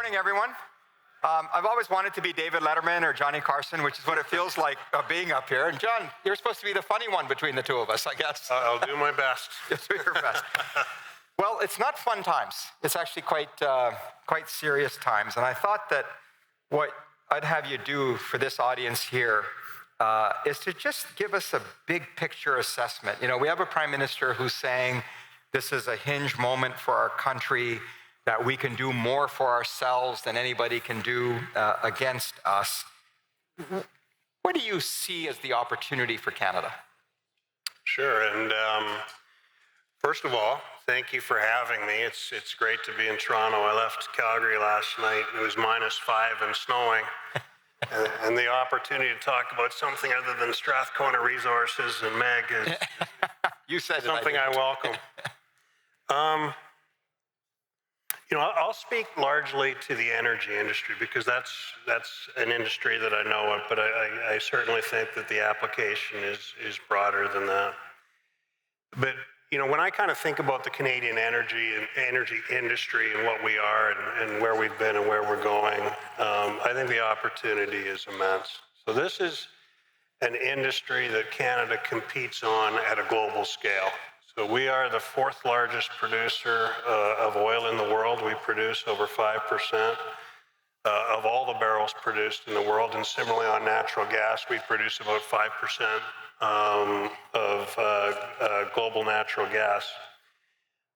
morning, everyone. I've always wanted to be David Letterman or Johnny Carson, which is what it feels like being up here. And John, you're supposed to be the funny one between the two of us, I guess. I'll do my best. You'll do your best. Well, it's not fun times. It's actually quite serious times. And I thought that what I'd have you do for this audience here is to just give us a big picture assessment. You know, we have a prime minister who's saying this is a hinge moment for our country, that we can do more for ourselves than anybody can do against us. What do you see as the opportunity for Canada? Sure, and first of all, thank you for having me. It's great to be in Toronto. I left Calgary last night. It was -5 and snowing. And the opportunity to talk about something other than Strathcona Resources and MEG is you said something I welcome. You know, I'll speak largely to the energy industry because that's an industry that I know of, but I certainly think that the application is broader than that. But you know, when I kind of think about the Canadian energy industry and what we are and where we've been and where we're going, I think the opportunity is immense. So this is an industry that Canada competes on at a global scale. So we are the 4th largest producer of oil in the world. We produce over 5% of all the barrels produced in the world. And similarly on natural gas, we produce about 5% of global natural gas.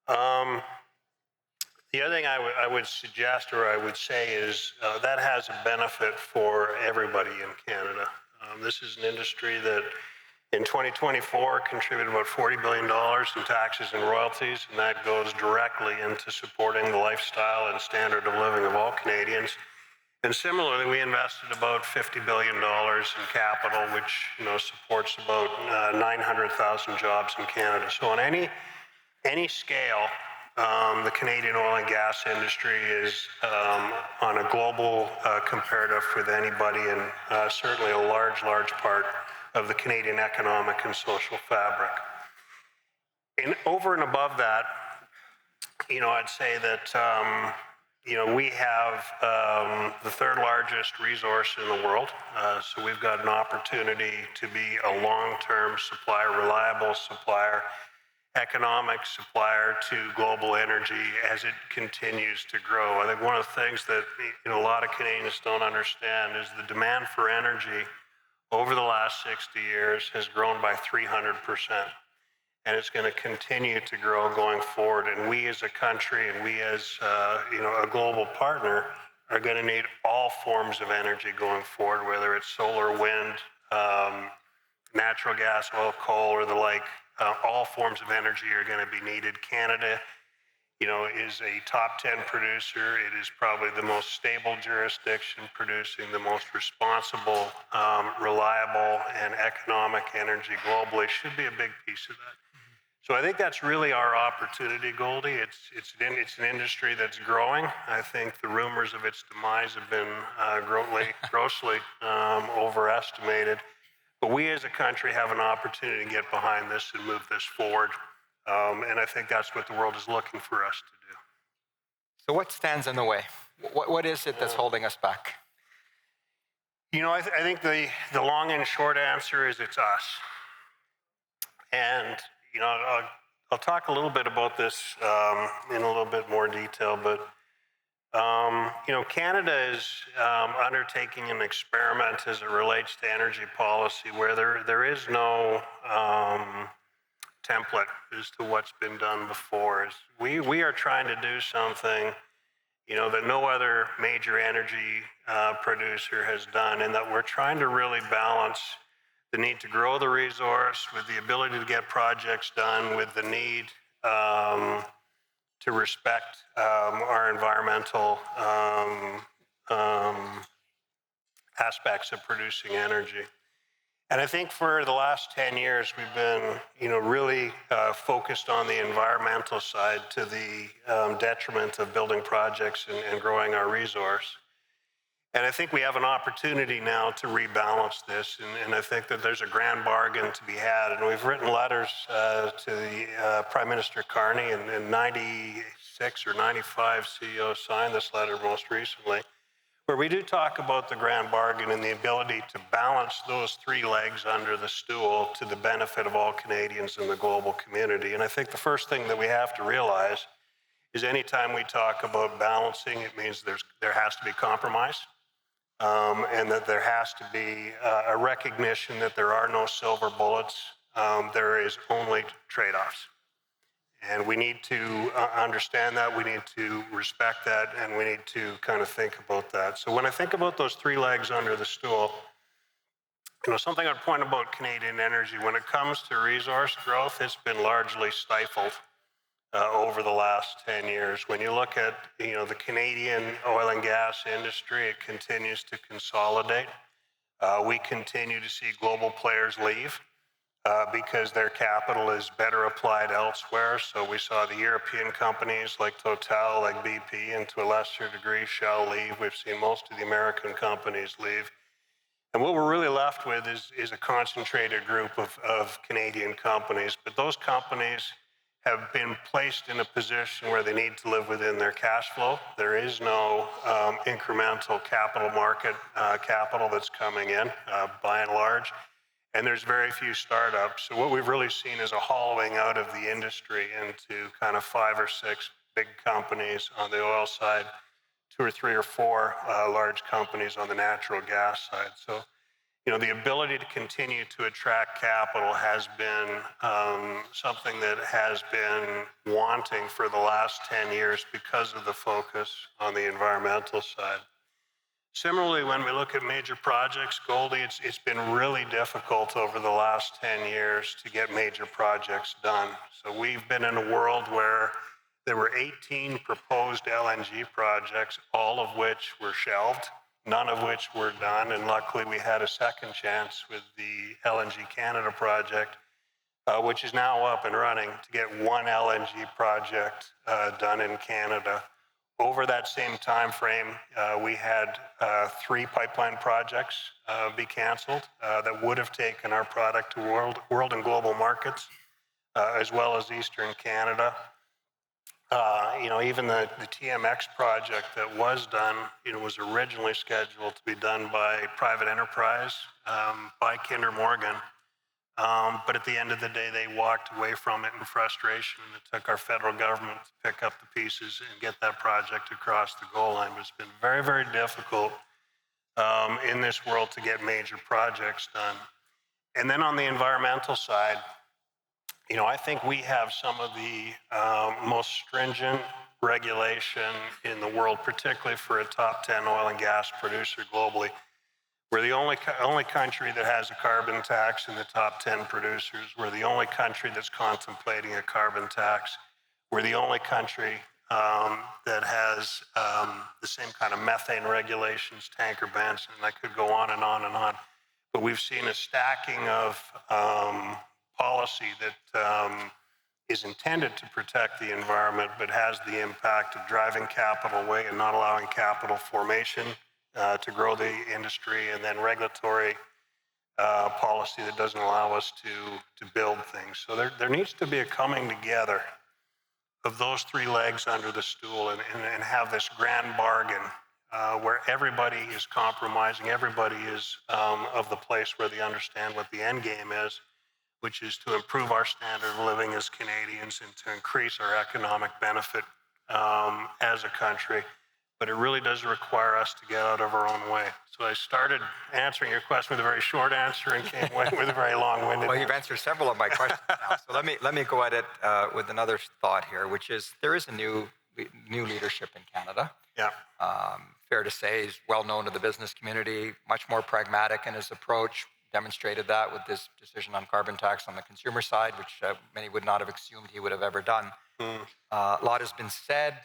The other thing I would suggest or I would say is that has a benefit for everybody in Canada. This is an industry that in 2024 contributed about $40 billion in taxes and royalties, and that goes directly into supporting the lifestyle and standard of living of all Canadians. And similarly, we invested about $50 billion in capital, which supports about 900,000 jobs in Canada. So on any scale, the Canadian oil and gas industry is on a global comparative with anybody, and certainly a large part of the Canadian economic and social fabric. And over and above that, I'd say that we have the 3rd largest resource in the world. So we've got an opportunity to be a long-term supplier, reliable supplier, economic supplier to global energy as it continues to grow. I think one of the things that a lot of Canadians don't understand is the demand for energy over the last 60 years has grown by 300%. And it's going to continue to grow going forward. And we as a country and we as a global partner are going to need all forms of energy going forward, whether it's solar, wind, natural gas, oil, coal, or the like. All forms of energy are going to be needed. Canada is a top 10 producer. It is probably the most stable jurisdiction producing the most responsible, reliable, and economic energy globally. Should be a big piece of that. So I think that's really our opportunity, Goldy. It's an industry that's growing. I think the rumors of its demise have been grossly overestimated. But we as a country have an opportunity to get behind this and move this forward. And I think that's what the world is looking for us to do. So what stands in the way? What is it that's holding us back? I think the long and short answer is it's us. And, I'll talk a little bit about this in a little bit more detail, but, Canada is undertaking an experiment as it relates to energy policy where there is no template as to what's been done before. We are trying to do something, that no other major energy producer has done, and that we're trying to really balance the need to grow the resource with the ability to get projects done, with the need to respect our environmental aspects of producing energy. And I think for the last 10 years, we've been, really focused on the environmental side to the detriment of building projects and growing our resource. And I think we have an opportunity now to rebalance this, and I think that there's a grand bargain to be had. And we've written letters to the Prime Minister Carney, and 97% 96 or 95 CEOs signed this letter most recently, where we do talk about the grand bargain and the ability to balance those three legs under the stool to the benefit of all Canadians in the global community. And I think the first thing that we have to realize is anytime we talk about balancing, it means there has to be compromise, and that there has to be a recognition that there are no silver bullets. There is only trade-offs. And we need to understand that, we need to respect that, and we need to kind of think about that. So when I think about those three legs under the stool, something I'd point about Canadian energy, when it comes to resource growth, it's been largely stifled over the last 10 years. When you look at the Canadian oil and gas industry, it continues to consolidate. We continue to see global players leave because their capital is better applied elsewhere. So we saw the European companies like Total, like BP, and to a lesser degree Shell leave. We've seen most of the American companies leave. And what we're really left with is a concentrated group of Canadian companies. But those companies have been placed in a position where they need to live within their cash flow. There is no incremental capital market capital that's coming in by and large. And there's very few startups. So what we've really seen is a hollowing out of the industry into kind of 5 or 6 big companies on the oil side, 2 or 3 or 4 large companies on the natural gas side. So the ability to continue to attract capital has been something that has been wanting for the last 10 years because of the focus on the environmental side. Similarly, when we look at major projects, Goldy, it's been really difficult over the last 10 years to get major projects done. So we've been in a world where there were 18 proposed LNG projects, all of which were shelved, none of which were done. And luckily, we had a second chance with the LNG Canada project, which is now up and running, to get one LNG project done in Canada. Over that same time frame, we had 3 pipeline projects be canceled that would have taken our product to world and global markets, as well as Eastern Canada. Even the TMX project that was done, was originally scheduled to be done by private enterprise, by Kinder Morgan. But at the end of the day, they walked away from it in frustration, and it took our federal government to pick up the pieces and get that project across the goal line. But it's been very, very difficult in this world to get major projects done. And then on the environmental side, I think we have some of the most stringent regulation in the world, particularly for a top 10 oil and gas producer globally. We're the only country that has a carbon tax in the top 10 producers. We're the only country that's contemplating a carbon tax. We're the only country that has the same kind of methane regulations, tanker bans, and I could go on and on and on. But we've seen a stacking of policy that is intended to protect the environment, but has the impact of driving capital away and not allowing capital formation to grow the industry, and then regulatory policy that doesn't allow us to build things. So there needs to be a coming together of those 3 legs under the stool and have this grand bargain where everybody is compromising, everybody is of the place where they understand what the end game is, which is to improve our standard of living as Canadians and to increase our economic benefit as a country. But it really does require us to get out of our own way. So I started answering your question with a very short answer and came away with a very long-winded Well, you've answered several of my questions now. So let me go at it with another thought here, which is there is a new leadership in Canada. Yeah. Fair to say he's well known to the business community, much more pragmatic in his approach, demonstrated that with this decision on carbon tax on the consumer side, which many would not have assumed he would have ever done. A lot has been said.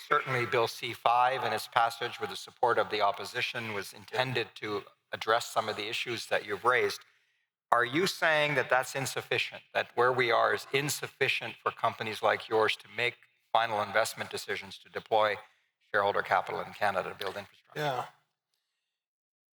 Certainly Bill C-5 and its passage with the support of the opposition was intended to address some of the issues that you've raised. Are you saying that that's insufficient, that where we are is insufficient for companies like yours to make final investment decisions to deploy shareholder capital in Canada to build infrastructure? Yeah.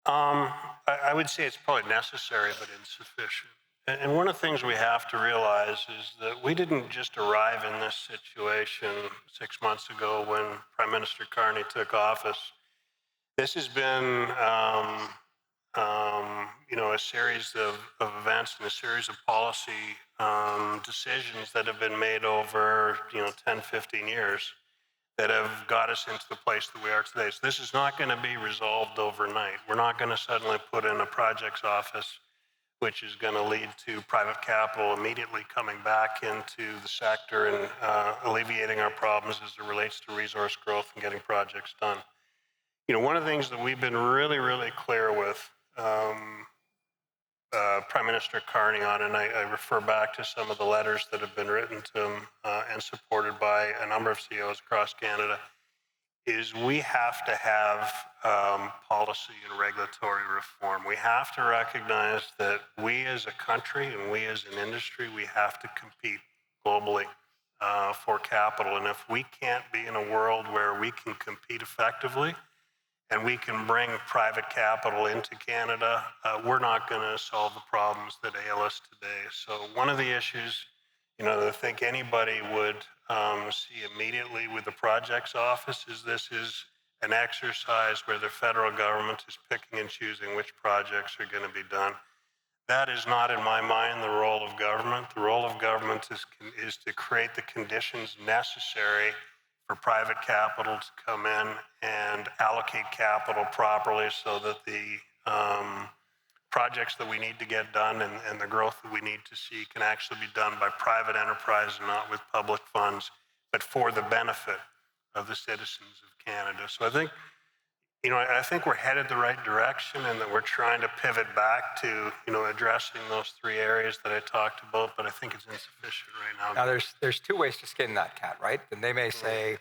I would say it's probably necessary, but insufficient. And one of the things we have to realize is that we didn't just arrive in this situation 6 months ago when Prime Minister Carney took office. This has been, a series of events and a series of policy decisions that have been made over, 10, 15 years that have got us into the place that we are today. So this is not going to be resolved overnight. We're not going to suddenly put in a projects office, which is going to lead to private capital immediately coming back into the sector and alleviating our problems as it relates to resource growth and getting projects done. One of the things that we've been really, really clear with Prime Minister Carney on, and I refer back to some of the letters that have been written to him and supported by a number of CEOs across Canada, is we have to have policy and regulatory reform. We have to recognize that we as a country and we as an industry, we have to compete globally for capital. And if we can't be in a world where we can compete effectively and we can bring private capital into Canada, we're not going to solve the problems that ail us today. So one of the issues, that I think anybody would see immediately with the projects office is this is an exercise where the federal government is picking and choosing which projects are going to be done. That is not, in my mind, the role of government. The role of government is to create the conditions necessary for private capital to come in and allocate capital properly so that the projects that we need to get done and the growth that we need to see can actually be done by private enterprise and not with public funds, but for the benefit of the citizens of Canada. So I think we're headed the right direction and that we're trying to pivot back to, addressing those three areas that I talked about, but I think it's insufficient right now. Now, there's two ways to skin that cat, right? And they may say,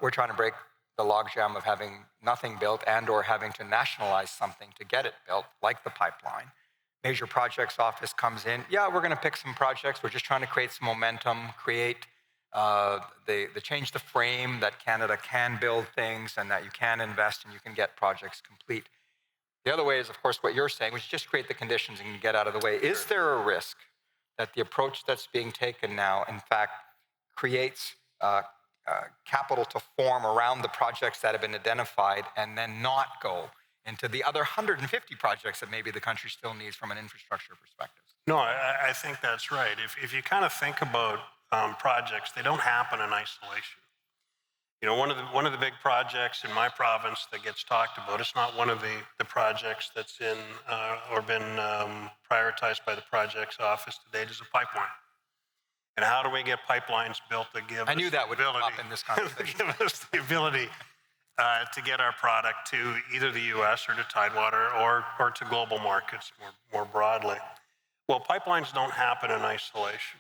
we're trying to break the logjam of having nothing built and or having to nationalize something to get it built, like the pipeline. Major projects office comes in. Yeah, we're going to pick some projects. We're just trying to create some momentum, change the frame that Canada can build things and that you can invest and you can get projects complete. The other way is, of course, what you're saying, which is just create the conditions and get out of the way. Is there a risk that the approach that's being taken now, in fact, creates capital to form around the projects that have been identified and then not go into the other 150 projects that maybe the country still needs from an infrastructure perspective? No, I think that's right. If you kind of think about projects, they don't happen in isolation. One of the big projects in my province that gets talked about, it's not one of the projects that's in or been prioritized by the projects office to date, is a pipeline. And how do we get pipelines built that give I knew that would come up in this conversation. give us the ability to get our product to either the U.S. or to Tidewater or to global markets more broadly? Well, pipelines don't happen in isolation.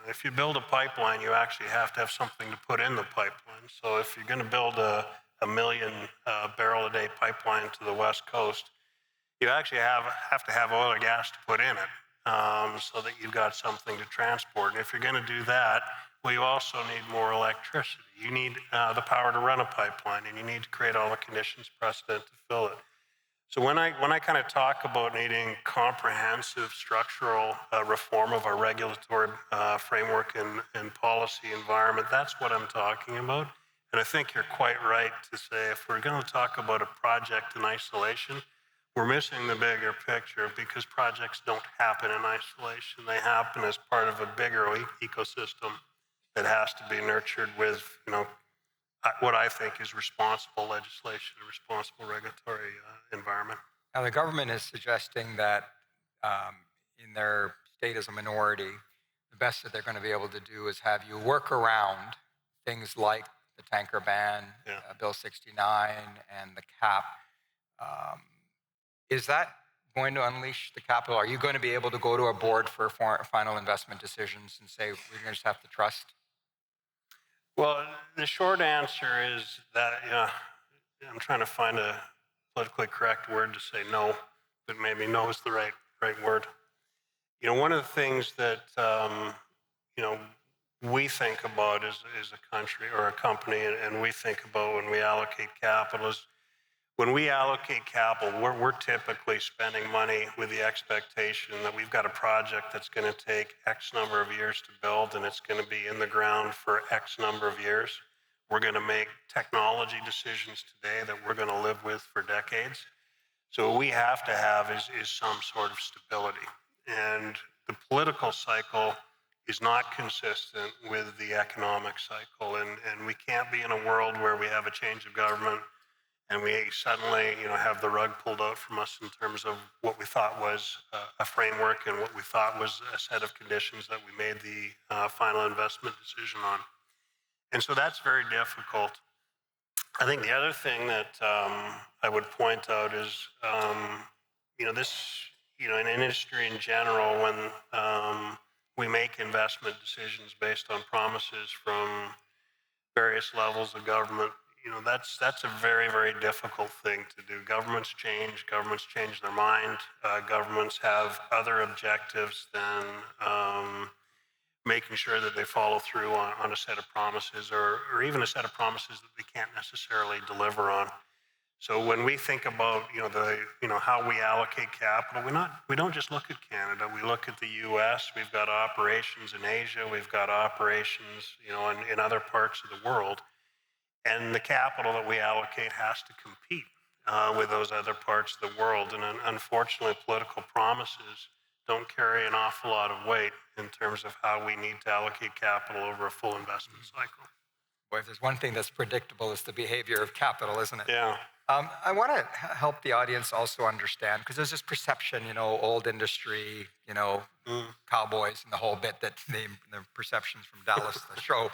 If you build a pipeline, you actually have to have something to put in the pipeline. So if you're going to build a million barrel a day pipeline to the West Coast, you actually have to have oil or gas to put in it so that you've got something to transport. And if you're going to do that, well, you also need more electricity. You need the power to run a pipeline, and you need to create all the conditions precedent to fill it. So when I kind of talk about needing comprehensive structural reform of our regulatory framework and policy environment, that's what I'm talking about. And I think you're quite right to say if we're going to talk about a project in isolation, we're missing the bigger picture because projects don't happen in isolation. They happen as part of a bigger ecosystem that has to be nurtured with, what I think is responsible legislation and responsible regulatory environment. Now, the government is suggesting that in their state as a minority, the best that they're going to be able to do is have you work around things like the tanker ban, Bill 69, and the cap. Is that going to unleash the capital? Are you going to be able to go to a board for final investment decisions and say, we're going to just have to trust? Well, the short answer is that, I'm trying to find a politically correct word to say no, but maybe no is the right word. One of the things that, we think about as a country or a company, and we think about when we allocate capital is when we allocate capital, we're typically spending money with the expectation that we've got a project that's going to take X number of years to build, and it's going to be in the ground for X number of years. We're going to make technology decisions today that we're going to live with for decades. So what we have to have is some sort of stability. And the political cycle is not consistent with the economic cycle. And we can't be in a world where we have a change of government and we suddenly, have the rug pulled out from us in terms of what we thought was a framework and what we thought was a set of conditions that we made the final investment decision on. And so that's very difficult. I think the other thing that I would point out is, in industry in general, when we make investment decisions based on promises from various levels of government, that's a very, very difficult thing to do. Governments change their mind. Governments have other objectives than making sure that they follow through on a set of promises or even a set of promises that they can't necessarily deliver on. So when we think about, how we allocate capital, we don't just look at Canada. We look at the U.S. We've got operations in Asia. We've got operations, in other parts of the world. And the capital that we allocate has to compete with those other parts of the world. And unfortunately, political promises don't carry an awful lot of weight in terms of how we need to allocate capital over a full investment cycle. Boy, if there's one thing that's predictable, it's the behavior of capital, isn't it? Yeah. I want to help the audience also understand, because there's this perception, old industry, cowboys and the whole bit, that the perceptions from Dallas, the show.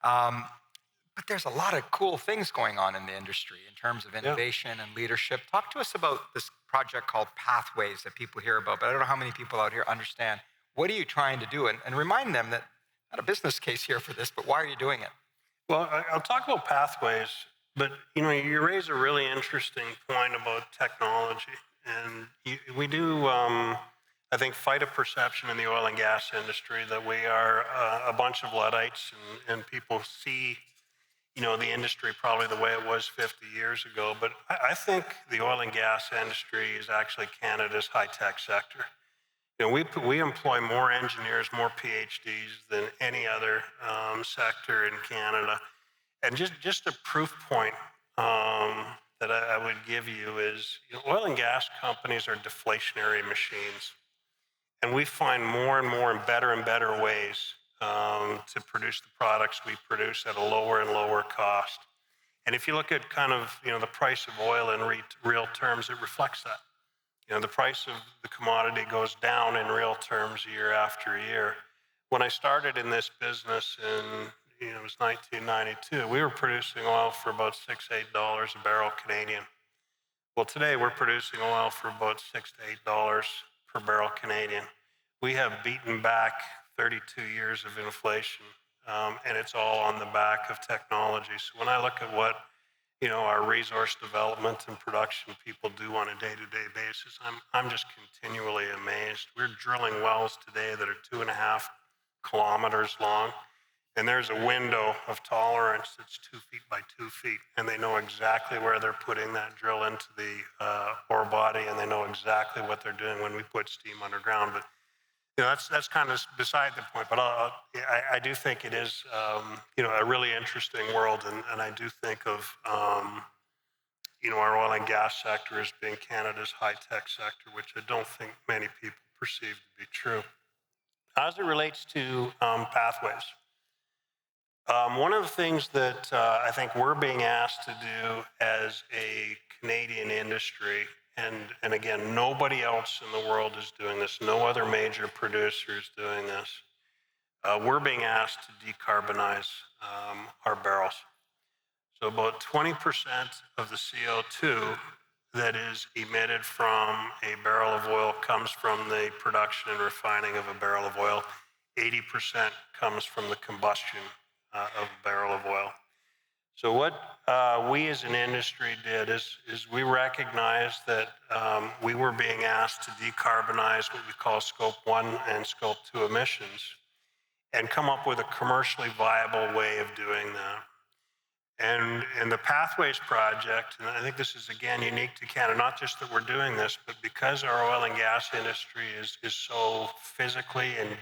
But there's a lot of cool things going on in the industry in terms of innovation and leadership. Talk to us about this project called Pathways that people hear about, but I don't know how many people out here understand. What are you trying to do? And remind them that not a business case here for this, but why are you doing it? Well, I'll talk about Pathways, but you raise a really interesting point about technology. And we do, I think, fight a perception in the oil and gas industry that we are a bunch of Luddites and people see the industry probably the way it was 50 years ago. But I think the oil and gas industry is actually Canada's high-tech sector. We employ more engineers, more PhDs than any other sector in Canada. And just a proof point that I would give you is, oil and gas companies are deflationary machines. And we find more and more and better ways to produce the products we produce at a lower and lower cost. And if you look at kind of, the price of oil in real terms, it reflects that. The price of the commodity goes down in real terms year after year. When I started in this business it was 1992, we were producing oil for about $6, $8 a barrel Canadian. Well, today we're producing oil for about $6 to $8 per barrel Canadian. We have beaten back 32 years of inflation, and it's all on the back of technology. So when I look at what our resource development and production people do on a day-to-day basis, I'm just continually amazed. We're drilling wells today that are 2.5 kilometers long, and there's a window of tolerance that's 2 feet by 2 feet, and they know exactly where they're putting that drill into the ore body, and they know exactly what they're doing when we put steam underground. But that's kind of beside the point, but I do think it is, a really interesting world, and I do think of, our oil and gas sector as being Canada's high-tech sector, which I don't think many people perceive to be true. As it relates to Pathways, one of the things that I think we're being asked to do as a Canadian industry, and again, nobody else in the world is doing this. No other major producer is doing this. We're being asked to decarbonize our barrels. So about 20% of the CO2 that is emitted from a barrel of oil comes from the production and refining of a barrel of oil. 80% comes from the combustion of a barrel of oil. So what we as an industry did is we recognized that we were being asked to decarbonize what we call Scope 1 and Scope 2 emissions and come up with a commercially viable way of doing that. And the Pathways Project, and I think this is again unique to Canada, not just that we're doing this, but because our oil and gas industry is so physically and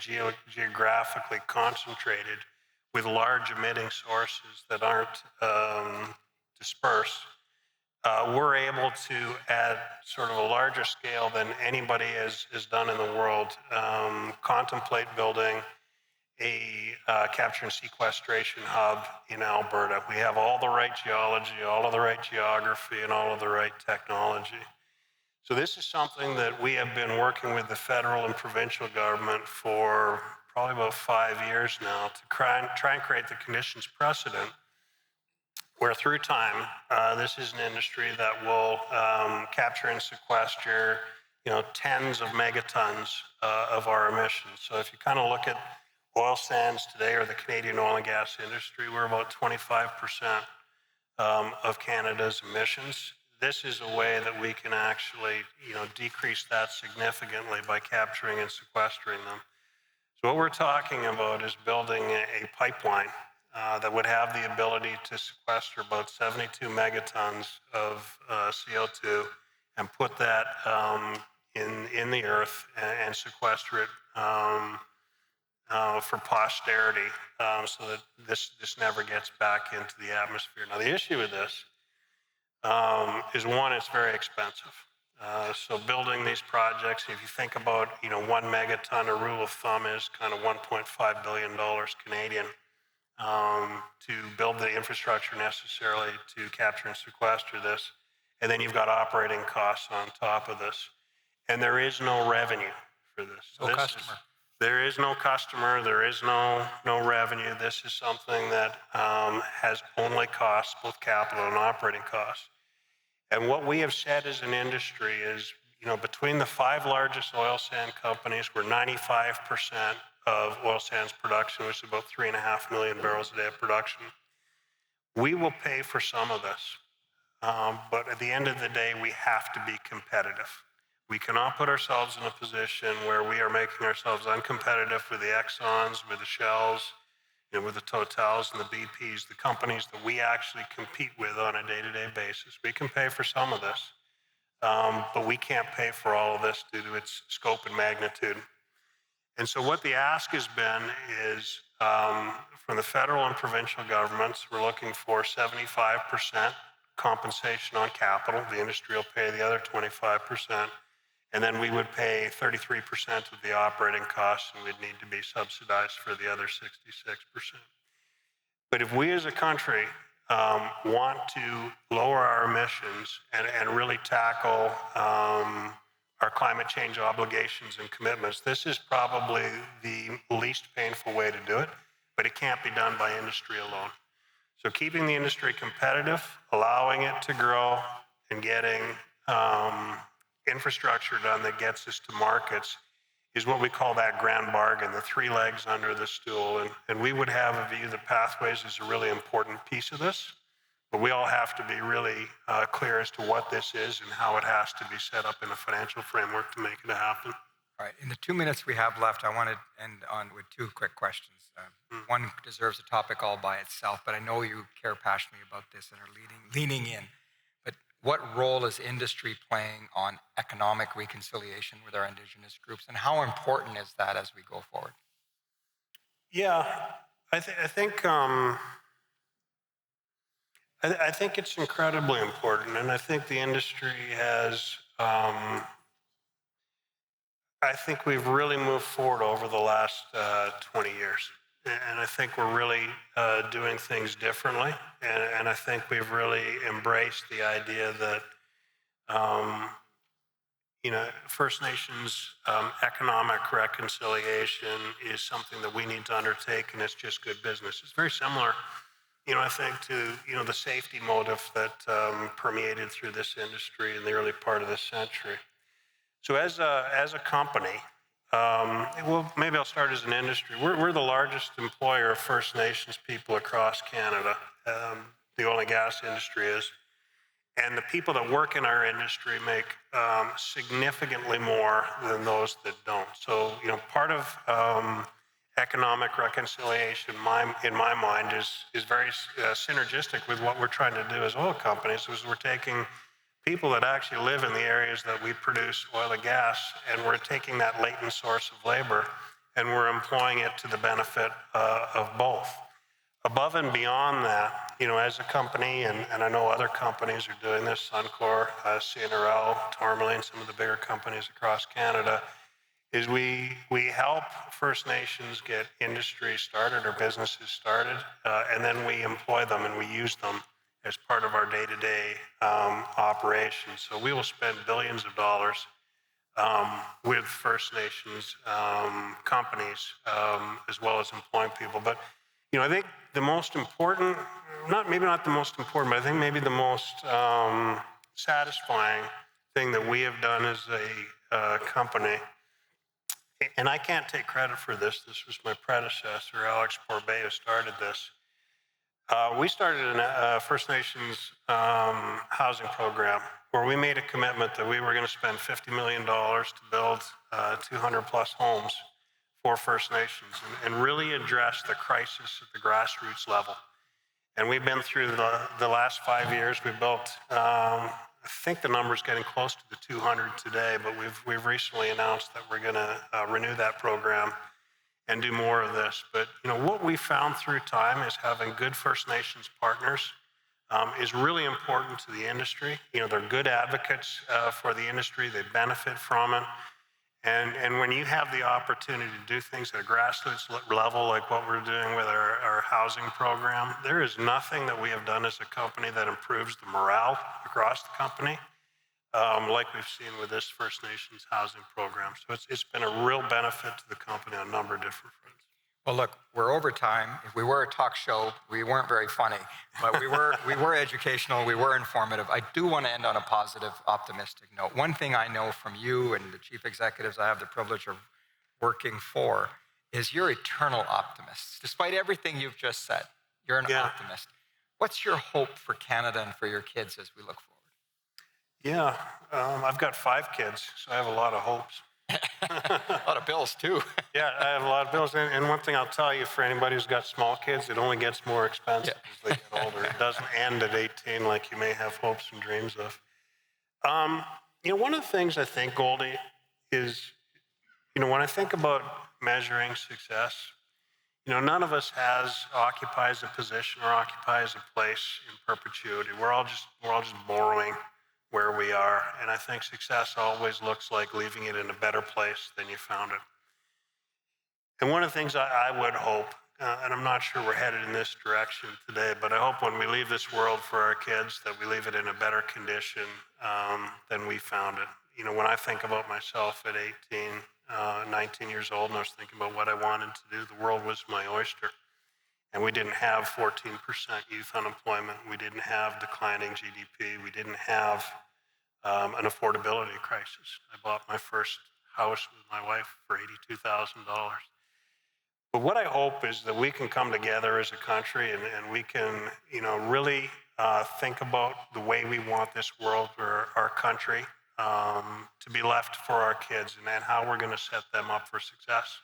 geographically concentrated with large emitting sources that aren't dispersed, we're able to, at sort of a larger scale than anybody has done in the world, contemplate building a capture and sequestration hub in Alberta. We have all the right geology, all of the right geography, and all of the right technology. So this is something that we have been working with the federal and provincial government for probably about 5 years now to try and create the conditions precedent where through time, this is an industry that will capture and sequester, tens of megatons of our emissions. So if you kind of look at oil sands today, or the Canadian oil and gas industry, we're about 25% of Canada's emissions. This is a way that we can actually, decrease that significantly by capturing and sequestering them. So what we're talking about is building a pipeline that would have the ability to sequester about 72 megatons of CO2 and put that in the earth and sequester it for posterity, so that this never gets back into the atmosphere. Now, the issue with this is, one, it's very expensive. So building these projects, if you think about, 1 megaton, a rule of thumb is kind of $1.5 billion Canadian to build the infrastructure necessarily to capture and sequester this. And then you've got operating costs on top of this. And there is no revenue for this. No customer. There is no customer, there is no revenue. This is something that has only costs, both capital and operating costs. And what we have said as an industry is, between the 5 largest oil sand companies, we're 95% of oil sands production, which is about 3.5 million barrels a day of production. We will pay for some of this, but at the end of the day, we have to be competitive. We cannot put ourselves in a position where we are making ourselves uncompetitive with the Exxons, with the Shells, with the Totals and the BPs, the companies that we actually compete with on a day-to-day basis. We can pay for some of this, but we can't pay for all of this due to its scope and magnitude. And so what the ask has been is, from the federal and provincial governments, we're looking for 75% compensation on capital. The industry will pay the other 25%. And then we would pay 33% of the operating costs, and we'd need to be subsidized for the other 66%. But if we as a country want to lower our emissions and really tackle our climate change obligations and commitments, this is probably the least painful way to do it, but it can't be done by industry alone. So keeping the industry competitive, allowing it to grow, and getting infrastructure done that gets us to markets is what we call that grand bargain, the 3 legs under the stool. And we would have a view that Pathways is a really important piece of this, but we all have to be really clear as to what this is and how it has to be set up in a financial framework to make it happen. All right, in the 2 minutes we have left, I want to end on with 2 quick questions. One deserves a topic all by itself, but I know you care passionately about this and are leaning in. But what role is industry playing on economic reconciliation with our Indigenous groups, and how important is that as we go forward? Yeah, I think it's incredibly important, and I think the industry has. I think we've really moved forward over the last 20 years. And I think we're really doing things differently. And I think we've really embraced the idea that, First Nations economic reconciliation is something that we need to undertake, and it's just good business. It's very similar, I think, to, the safety motive that permeated through this industry in the early part of this century. So as a company, well, maybe I'll start as an industry. We're the largest employer of First Nations people across Canada. The oil and gas industry is. And the people that work in our industry make significantly more than those that don't. So, part of economic reconciliation, in my mind, is very synergistic with what we're trying to do as oil companies, is we're taking people that actually live in the areas that we produce oil and gas, and we're taking that latent source of labor, and we're employing it to the benefit of both. Above and beyond that, as a company, and I know other companies are doing this, Suncor, CNRL, Tourmaline, some of the bigger companies across Canada, is we help First Nations get industry started or businesses started, and then we employ them and we use them as part of our day-to-day operations. So we will spend billions of dollars with First Nations companies, as well as employing people. But I think the most important, maybe not the most important, but I think maybe the most satisfying thing that we have done as a company, and I can't take credit for this. This was my predecessor, Alex Porbet, who started this. We started a First Nations housing program where we made a commitment that we were going to spend $50 million to build 200 plus homes for First Nations and really address the crisis at the grassroots level. And we've been through the last 5 years. We built, I think the number's getting close to the 200 today, but we've recently announced that we're going to renew that program and do more of this. But what we found through time is having good First Nations partners is really important to the industry. They're good advocates for the industry. They benefit from it. And when you have the opportunity to do things at a grassroots level, like what we're doing with our housing program, there is nothing that we have done as a company that improves the morale across the company, like we've seen with this First Nations housing program. So it's been a real benefit to the company on a number of different fronts. Well, look, we're over time. If we were a talk show, we weren't very funny, but we were educational, we were informative. I do want to end on a positive, optimistic note. One thing I know from you and the chief executives I have the privilege of working for is you're eternal optimists. Despite everything you've just said, you're an optimist. What's your hope for Canada and for your kids as we look forward? Yeah, I've got 5 kids, so I have a lot of hopes. A lot of bills too. Yeah, I have a lot of bills. And one thing I'll tell you, for anybody who's got small kids, it only gets more expensive as they get older. It doesn't end at 18 like you may have hopes and dreams of. One of the things I think, Goldy, is, when I think about measuring success, none of us occupies a position or occupies a place in perpetuity. We're all just borrowing where we are. And I think success always looks like leaving it in a better place than you found it. And one of the things I would hope, and I'm not sure we're headed in this direction today, but I hope when we leave this world for our kids that we leave it in a better condition than we found it. When I think about myself at 19 years old, and I was thinking about what I wanted to do, the world was my oyster. And we didn't have 14% youth unemployment. We didn't have declining GDP. We didn't have an affordability crisis. I bought my first house with my wife for $82,000. But what I hope is that we can come together as a country and we can, really think about the way we want this world or our country to be left for our kids and how we're going to set them up for success.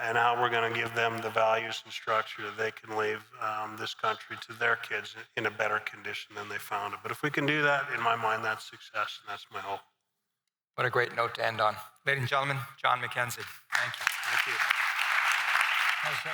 And how we're going to give them the values and structure that they can leave this country to their kids in a better condition than they found it. But if we can do that, in my mind, that's success, and that's my hope. What a great note to end on. Ladies and gentlemen, John McKenzie. Thank you. Thank you.